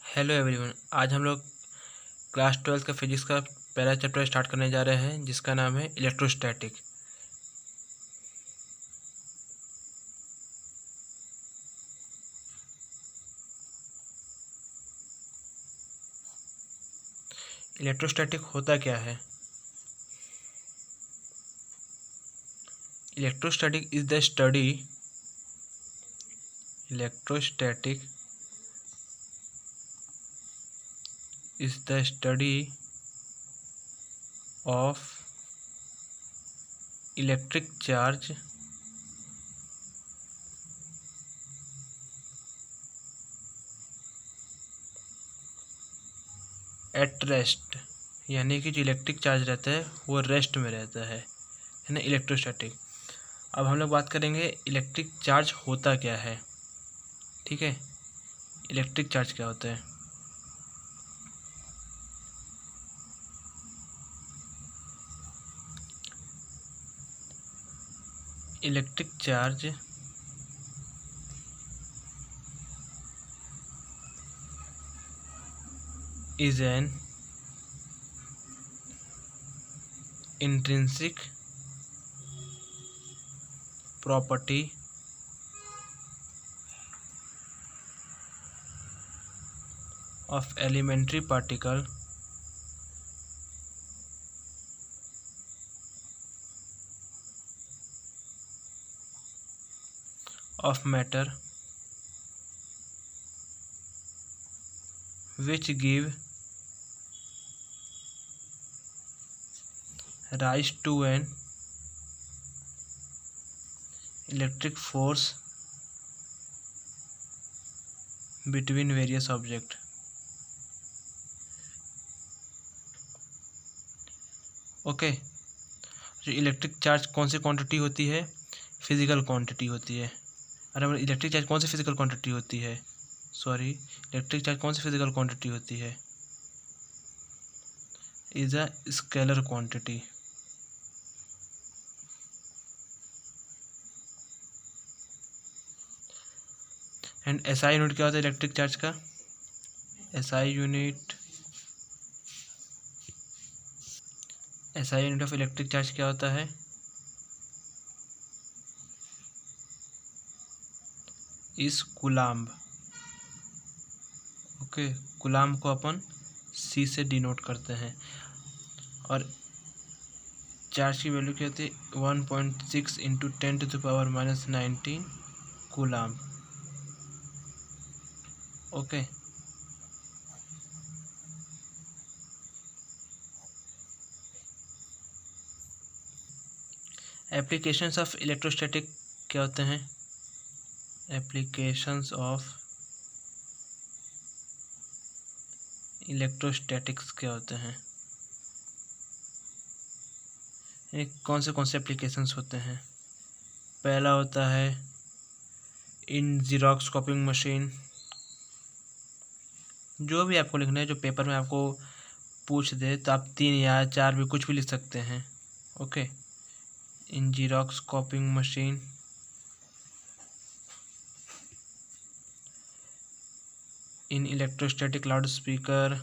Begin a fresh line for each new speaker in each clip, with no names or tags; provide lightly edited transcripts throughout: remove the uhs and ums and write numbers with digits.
Hello everyone. आज हम लोग क्लास 12 का फिजिक्स का पहला चैप्टर स्टार्ट करने जा रहे हैं जिसका नाम है इलेक्ट्रोस्टैटिक। इलेक्ट्रोस्टैटिक होता क्या है? Electrostatic is the study electrostatic is the study of electric charge at rest, यानी कि जो इलेक्ट्रिक चार्ज रहता है वो रेस्ट में रहता है ना, इलेक्ट्रोस्टैटिक। अब हम लोग बात करेंगे इलेक्ट्रिक चार्ज होता क्या है। ठीक है, इलेक्ट्रिक चार्ज क्या होता है? Electric charge is an intrinsic property of elementary particle of matter which give rise to an electric force between various objects। Okay, जो इलेक्ट्रिक चार्ज कौन सी क्वांटिटी होती है? फिजिकल क्वांटिटी होती है। अरे इलेक्ट्रिक चार्ज कौन सी फिजिकल क्वांटिटी होती है? इलेक्ट्रिक चार्ज कौन सी फिजिकल क्वांटिटी होती है? Is a scalar quantity. And SI unit क्या होता है इलेक्ट्रिक चार्ज का? SI unit of electric charge क्या होता है? इस कूलाम्ब। ओके, कूलाम्ब को अपन सी से डिनोट करते हैं। और चार्ज की वैल्यू क्या होती है? 1.6 into 10⁻⁻19 coulomb. Okay, applications of electrostatic क्या होते हैं? एप्लीकेशंस ऑफ इलेक्ट्रोस्टैटिक्स क्या होते हैं? कौन से एप्लीकेशंस होते हैं? पहला होता है इन जीरोक्स कॉपिंग मशीन। जो भी आपको लिखना है, जो पेपर में आपको पूछ दे तो आप 3 या 4 भी कुछ भी लिख सकते हैं। Okay, in xerox कॉपिंग machine. In electrostatic loud speaker.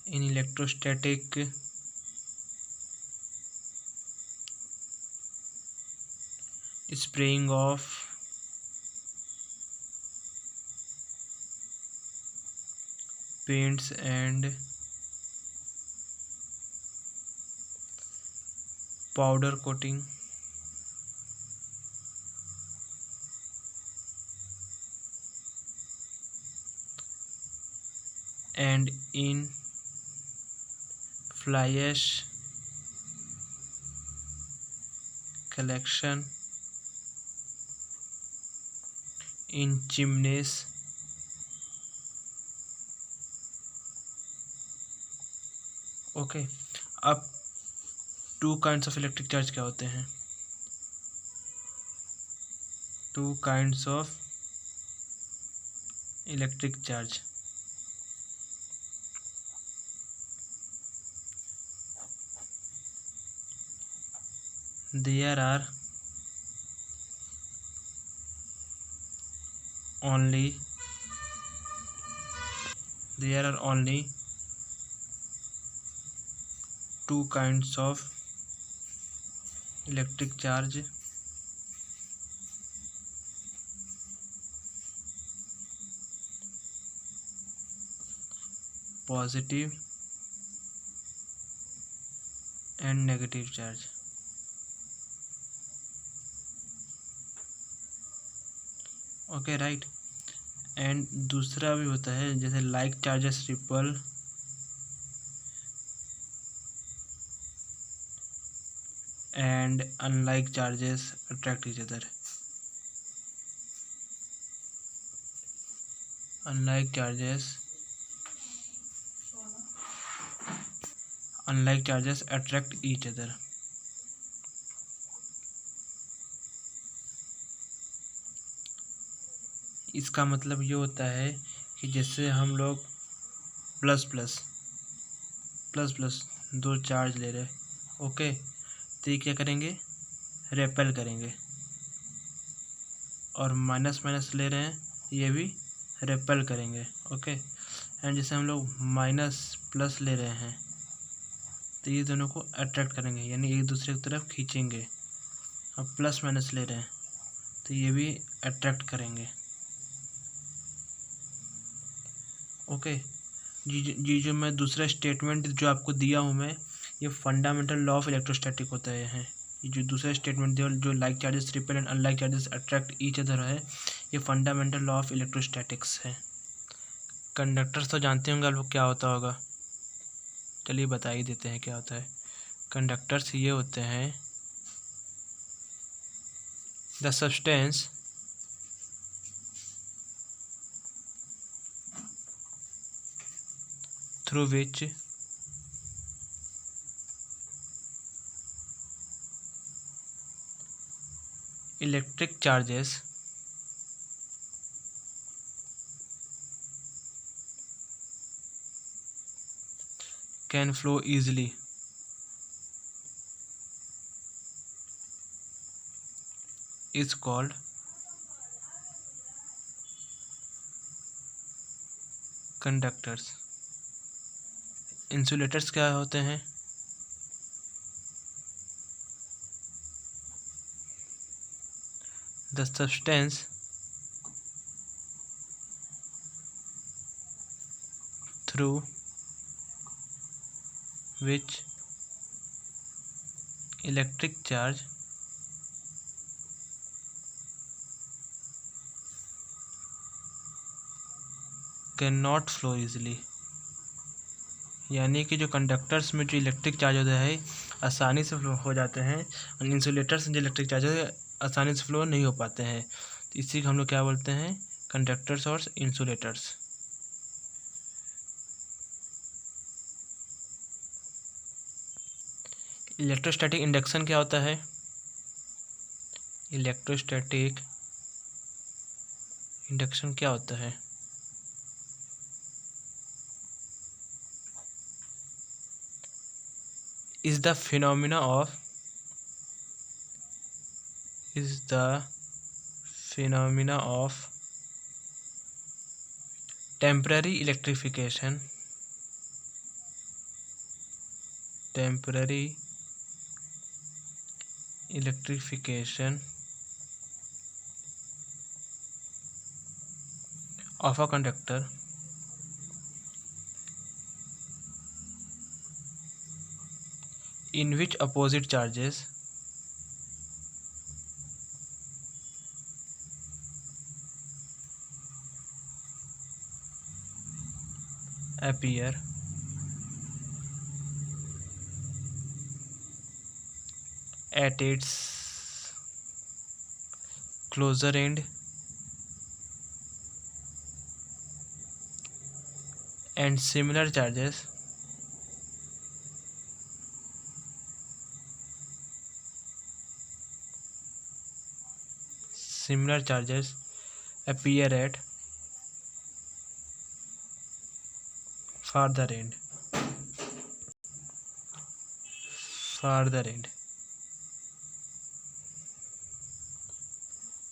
In electrostatic spraying of paints and powder coating and in fly ash collection in chimneys। Okay, अब 2 काइंड्स ऑफ इलेक्ट्रिक चार्ज क्या होते हैं? 2 kinds of electric charge. there are only two kinds of electric charge, positive and negative charge. Okay right. And दूसरा भी होता है जैसे like charges ripple and unlike charges attract each other. Unlike charges attract each other. इसका मतलब ये होता है कि जैसे हम लोग प्लस प्लस दो चार्ज ले रहे, ओके, तो ये क्या करेंगे, रेपेल करेंगे। और माइनस ले रहे हैं, ये भी रेपेल करेंगे, ओके। एंड जैसे हम लोग माइनस प्लस ले रहे हैं तो ये दोनों को अट्रैक्ट करेंगे, यानी एक दूसरे की तरफ खींचेंगे। अब प्लस माइनस ले रहे हैं तो ये भी अट्रैक्ट करेंगे, ओके। जी जो मैं दूसरा स्टेटमेंट जो आपको दिया हूँ मैं, ये फंडामेंटल लॉ ऑफ इलेक्ट्रोस्टैटिक होता है। ये जो दूसरा स्टेटमेंट दिया जो like charges repel and unlike charges attract each other है, ये फंडामेंटल लॉ ऑफ इलेक्ट्रोस्टैटिक्स है। कंडक्टर्स तो जानते होंगे आप लोग क्या होता होगा, चलिए बता ही देते हैं क्या होता है। कंडक्टर्स ये होते हैं the substance through which electric charges can flow easily is called conductors. Insulators क्या होते हैं, the substance through which electric charge can not flow easily. यानी कि जो कंडक्टर्स में जो इलेक्ट्रिक चार्ज होता है आसानी से फ्लो हो जाते हैं, और इंसुलेटर्स में जो इलेक्ट्रिक चार्ज है आसानी से फ्लो नहीं हो पाते हैं। तो इसी को हम लोग क्या बोलते हैं, कंडक्टर्स और इंसुलेटर्स। इलेक्ट्रोस्टैटिक इंडक्शन क्या होता है, इलेक्ट्रोस्टैटिक इंडक्शन क्या होता है, is the phenomena of temporary electrification of a conductor in which opposite charges appear at its closer end and similar charges appear at farther end।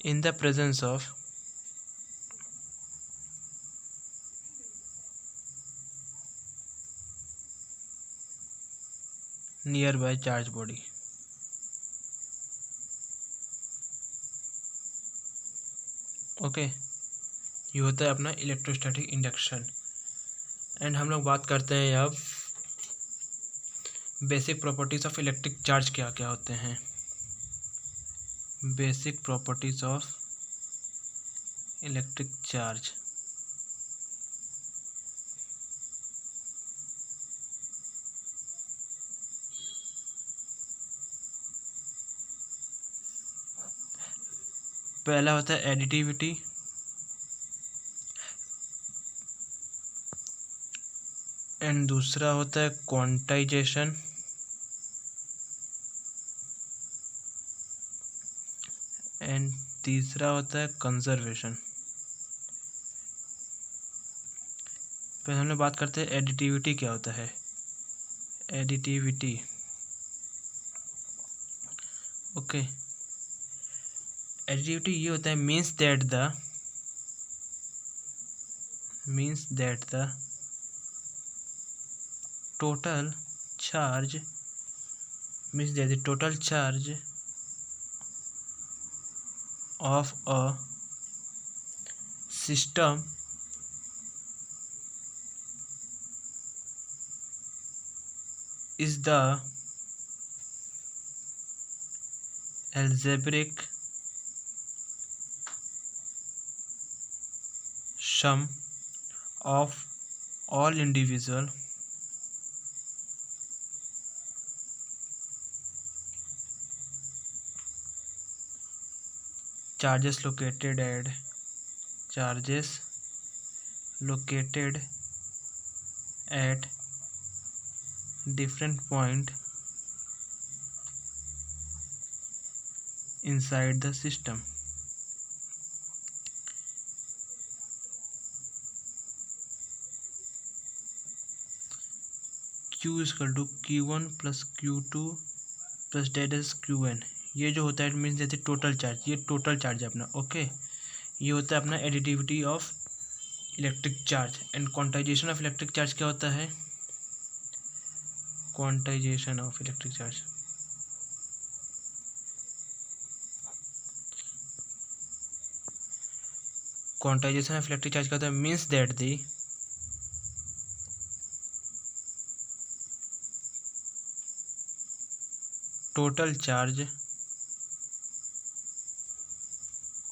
in the presence of nearby charge body. Okay, ये होता है अपना electrostatic induction. And हम लोग बात करते हैं अब basic properties of electric charge क्या क्या होते हैं। Basic properties of electric charge. पहला होता है एडिटिविटी, एंड दूसरा होता है क्वांटाइजेशन, एंड तीसरा होता है कंजर्वेशन। पहले हम लोग बात करते हैं एडिटिविटी क्या होता है। एडिटिविटी, ओके, एडिटिविटी ये होता है means that the total charge of a system is the algebraic sum of all individual charges located at different point inside the system. Q is equal to Q1 plus Q2 plus date is Qn। ये जो होता है it means जैसे total charge, ये total charge है अपना। Okay, ये होता है अपना additivity of electric charge. And quantisation of electric charge क्या होता है। Quantisation of electric charge, quantisation of electric charge क्या होता है means that the total charge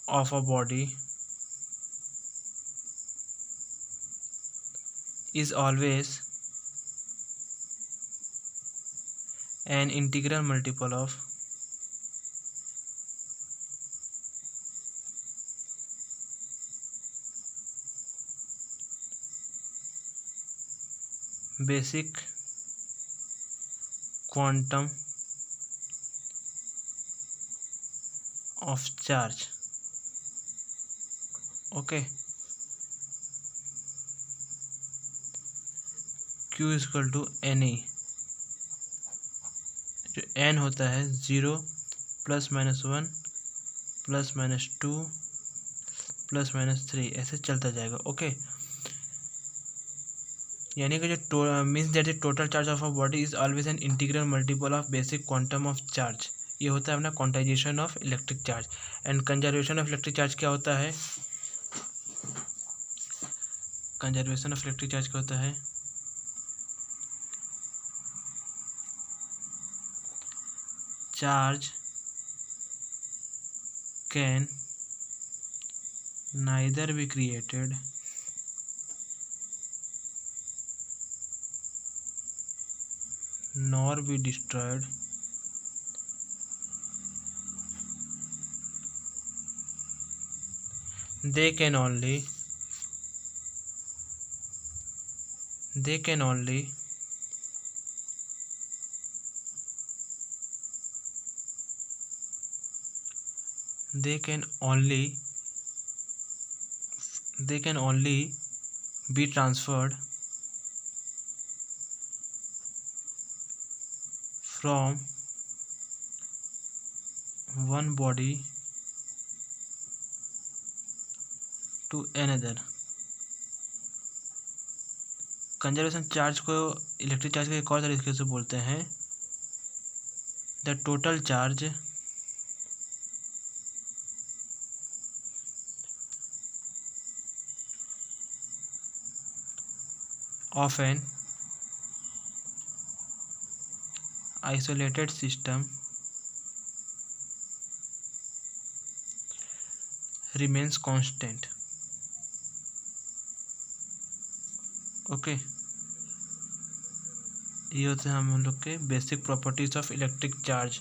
of a body is always an integral multiple of basic quantum of charge। Okay, Q is equal to n e, जो n होता है 0 plus minus 1 plus minus 2 plus minus 3 ऐसे चलता जाएगा। Okay, यानी कि जो means that the total charge of a body is always an integral multiple of basic quantum of charge. ये होता है अपना quantisation of electric charge. And conservation of electric charge क्या होता है। कंजर्वेशन ऑफ इलेक्ट्रिक चार्ज क्या होता है, charge can neither be created nor be destroyed they can only be transferred from one body to another. Conservation charge को electric charge के एक और तरीके से बोलते हैं, the total charge of an isolated system remains constant. Okay, ये होते हैं हम लोग के basic properties of electric charge.